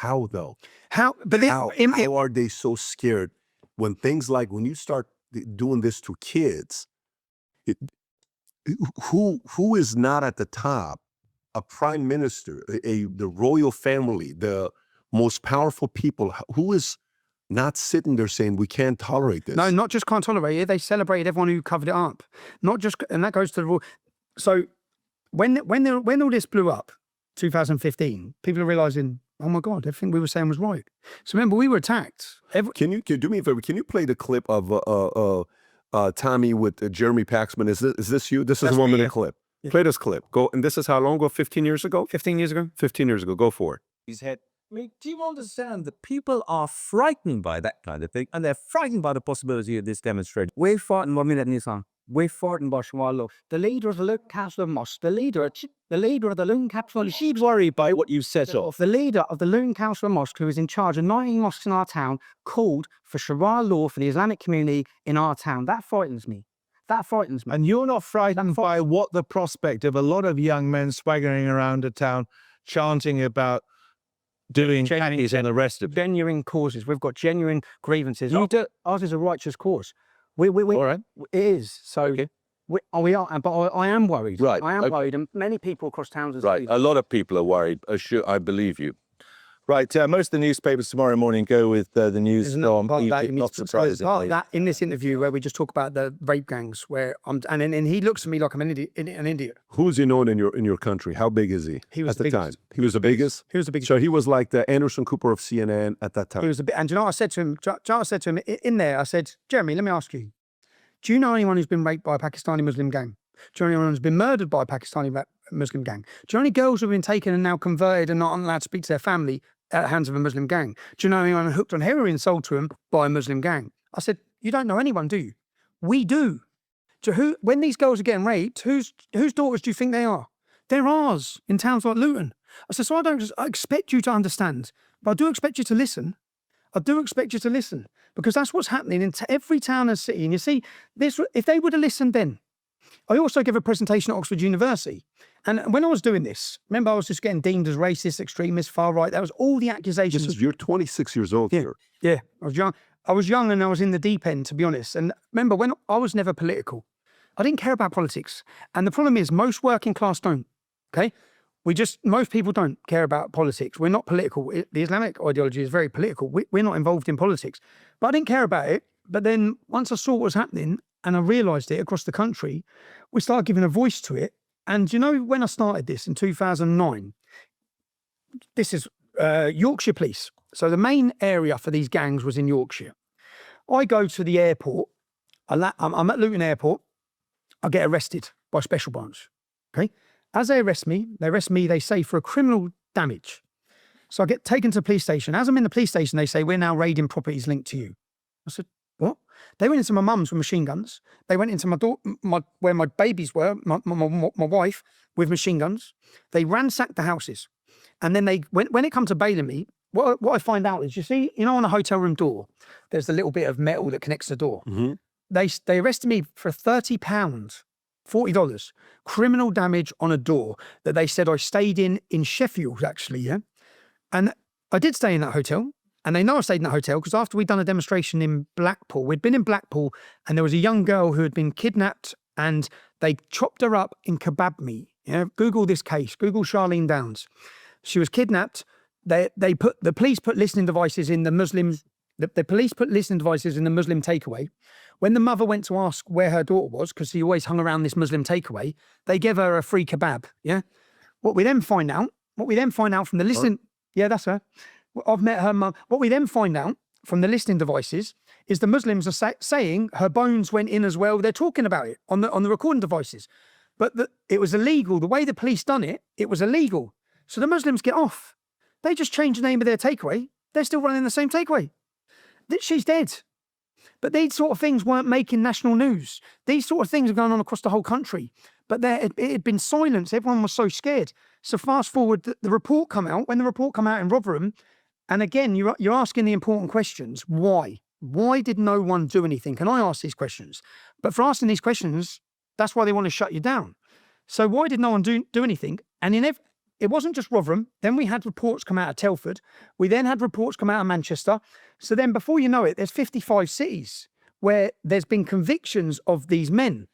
How though? How? But How are they so scared when things like when you start doing this to kids? It, who is not at the top? A prime minister, the royal family, the most powerful people. Who is not sitting there saying we can't tolerate this? No, not just can't tolerate it. They celebrated everyone who covered it up. Not just, and that goes to the rule. So when all this blew up, 2015, people are realizing, oh my God, everything we were saying was right. So remember, we were attacked. Can you do me a favor? Can you play the clip of Tommy with Jeremy Paxman? Is this you? This is a 1 minute clip. Yeah. Play this clip. Go. And this is how long ago? 15 years ago? 15 years ago. 15 years ago. Go for it. His head. I mean, do you understand that people are frightened by that kind of thing, and they're frightened by the possibility of this demonstration? We're frightened by Nissan. We're frightened by Shawalo. The leader of the Luke Castle Mosque, the leader of the Loon Capital. She's worried by what you set off. The leader of the Loon Council Mosque, who is in charge of 19 mosques in our town, called for Sharia law for the Islamic community in our town. That frightens me. That frightens me. And you're not frightened by what the prospect of a lot of young men swaggering around a town, chanting about doing Chinese and the rest of it. Genuine causes. We've got genuine grievances. Ours is a righteous cause. All right. It is. So okay. we are, but I am worried. Right. I am worried, and many people across towns are right. A lot of people are worried. I believe you. Right. Most of the newspapers tomorrow morning go with the news storm. Not surprising. That in this interview where we just talk about the rape gangs, where and he looks at me like I'm an idiot. Who's he known in your country? How big is he? He was at the time. He was the biggest. He was the biggest. So he was like the Anderson Cooper of CNN at that time. He was a bit. And you know, I said to him in there, I said, Jeremy, let me ask you, do you know anyone who's been raped by a Pakistani Muslim gang? Do you know anyone who's been murdered by a Pakistani Muslim gang? Do you know any girls who've been taken and now converted and not allowed to speak to their family at the hands of a Muslim gang? Do you know anyone hooked on heroin sold to them by a Muslim gang? I said, you don't know anyone, do you? We do. So when these girls are getting raped, whose daughters do you think they are? They're ours in towns like Luton. I said, so I expect you to understand, but I do expect you to listen. I do expect you to listen, because that's what's happening in every town and city. And you see, if they would have listened then. I also give a presentation at Oxford University. And when I was doing this, remember I was just getting deemed as racist, extremist, far right. That was all the accusations. You're 26 years old here. Yeah, I was young. I was young and I was in the deep end, to be honest. And remember, when I was never political, I didn't care about politics. And the problem is most working class don't, okay? Most people don't care about politics. We're not political. The Islamic ideology is very political. We're not involved in politics. But I didn't care about it. But then once I saw what was happening and I realised it across the country, we started giving a voice to it. And you know, when I started this in 2009, this is Yorkshire Police. So the main area for these gangs was in Yorkshire. I go to the airport. I'm at Luton Airport. I get arrested by Special Branch. Okay. As they arrest me, they say, for a criminal damage. So I get taken to the police station. As I'm in the police station, they say, we're now raiding properties linked to you. I said, what? They went into my mum's with machine guns. They went into where my babies were, my wife, with machine guns. They ransacked the houses. And then when it comes to bailing me, what I find out is, you know, on a hotel room door, there's a little bit of metal that connects the door. Mm-hmm. They arrested me for £30, $40, criminal damage on a door that they said I stayed in Sheffield, actually, yeah? And I did stay in that hotel, and they know I stayed in that hotel because after we'd done a demonstration in Blackpool, we'd been in Blackpool, and there was a young girl who had been kidnapped, and they chopped her up in kebab meat. Yeah? Google this case, Google Charlene Downs. She was kidnapped. The police put listening devices in the Muslim... The police put listening devices in the Muslim takeaway. When the mother went to ask where her daughter was, because she always hung around this Muslim takeaway, they gave her a free kebab, yeah? What we then find out from the listening... Yeah, that's her. I've met her mum. What we then find out from the listening devices is the Muslims are saying her bones went in as well. They're talking about it on the recording devices. But it was illegal. The way the police done it, it was illegal. So the Muslims get off. They just changed the name of their takeaway. They're still running the same takeaway. She's dead. But these sort of things weren't making national news. These sort of things are going on across the whole country. But it had been silenced. Everyone was so scared. So fast forward, the report come out. When the report come out in Rotherham, and again, you're asking the important questions. Why? Why did no one do anything? And I ask these questions. But for asking these questions, that's why they want to shut you down. So why did no one do anything? And it wasn't just Rotherham. Then we had reports come out of Telford. We then had reports come out of Manchester. So then before you know it, there's 55 cities where there's been convictions of these men.